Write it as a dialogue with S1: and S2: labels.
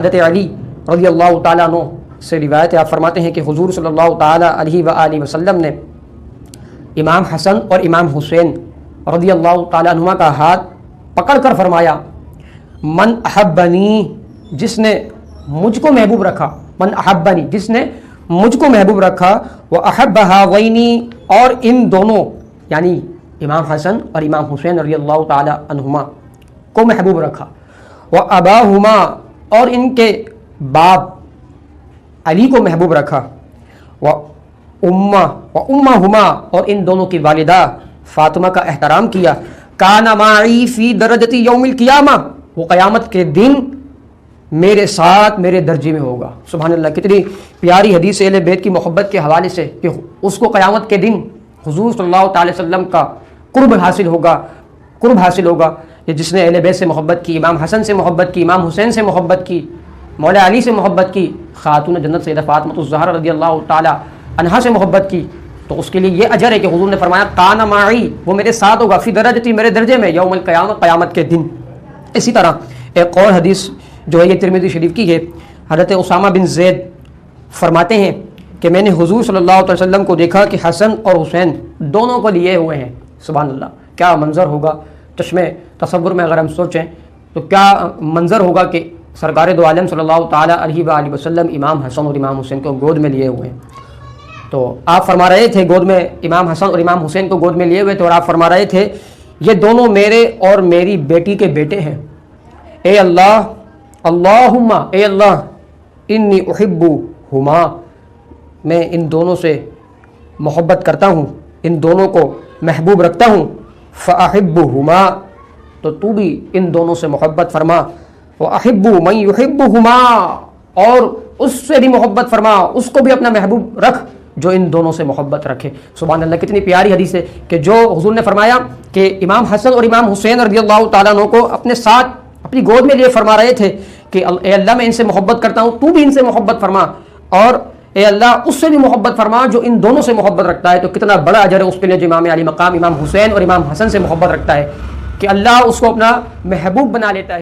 S1: حضرت علی رضی اللہ تعالیٰ عنہ سے روایت ہے، آپ فرماتے ہیں کہ حضور صلی اللہ تعالیٰ علیہ وآلہ وسلم نے امام حسن اور امام حسین رضی اللہ تعالیٰ عنہما کا ہاتھ پکڑ کر فرمایا، من احبنی، جس نے مجھ کو محبوب رکھا، من احبنی، جس نے مجھ کو محبوب رکھا، واحب هذین، اور ان دونوں یعنی امام حسن اور امام حسین رضی اللہ تعالیٰ عنہما کو محبوب رکھا، واباہما، اور ان کے باپ علی کو محبوب رکھا، وامہما، اور ان دونوں کی والدہ فاطمہ کا احترام کیا، کان معی فی درجتی یوم القیامہ، وہ قیامت کے دن میرے ساتھ میرے درجے میں ہوگا۔ سبحان اللہ، کتنی پیاری حدیث اہل بیت کی محبت کے حوالے سے کہ اس کو قیامت کے دن حضور صلی اللہ تعالی وسلم کا قرب حاصل ہوگا، کہ جس نے اہل بیت سے محبت کی، امام حسن سے محبت کی، امام حسین سے محبت کی، مولا علی سے محبت کی، خاتون جنت سیدہ فاطمہ الزہرا رضی اللہ تعالی عنہا سے محبت کی، تو اس کے لیے یہ اجر ہے کہ حضور نے فرمایا کان معی، وہ میرے ساتھ ہوگا، فی درجتی، میرے درجے میں، یوم القیامہ، قیامت کے دن۔ اسی طرح ایک اور حدیث جو ہے یہ ترمذی شریف کی ہے، حضرت اسامہ بن زید فرماتے ہیں کہ میں نے حضور صلی اللہ علیہ وسلم کو دیکھا کہ حسن اور حسین دونوں کو لیے ہوئے ہیں۔ سبحان اللہ، کیا منظر ہوگا، چشمے تصور میں اگر ہم سوچیں تو کیا منظر ہوگا کہ سرکار دو عالم صلی اللہ تعالیٰ علیہ وآلہ وسلم امام حسن اور امام حسین کو گود میں لیے ہوئے ہیں۔ تو آپ فرما رہے تھے گود میں امام حسن اور امام حسین کو گود میں لیے ہوئے تھے، اور آپ فرما رہے تھے یہ دونوں میرے اور میری بیٹی کے بیٹے ہیں، اے اللہ، اللہم، اے اللہ، انی احبہما، میں ان دونوں سے محبت کرتا ہوں، ان دونوں کو محبوب رکھتا ہوں، فاحبہما، تو تو بھی ان دونوں سے محبت فرما، واحب من یحبہما، اور اس سے بھی محبت فرما، اس کو بھی اپنا محبوب رکھ جو ان دونوں سے محبت رکھے۔ سبحان اللہ، کتنی پیاری حدیث ہے کہ جو حضور نے فرمایا کہ امام حسن اور امام حسین رضی اللہ تعالیٰ عنہ کو اپنے ساتھ اپنی گود میں لیے فرما رہے تھے کہ اے اللہ، میں ان سے محبت کرتا ہوں، تو بھی ان سے محبت فرما، اور اے اللہ اس سے بھی محبت فرما جو ان دونوں سے محبت رکھتا ہے۔ تو کتنا بڑا اجر ہے اس کے لیے جو امام علی مقام امام حسین اور امام حسن سے محبت رکھتا ہے کہ اللہ اس کو اپنا محبوب بنا لیتا ہے۔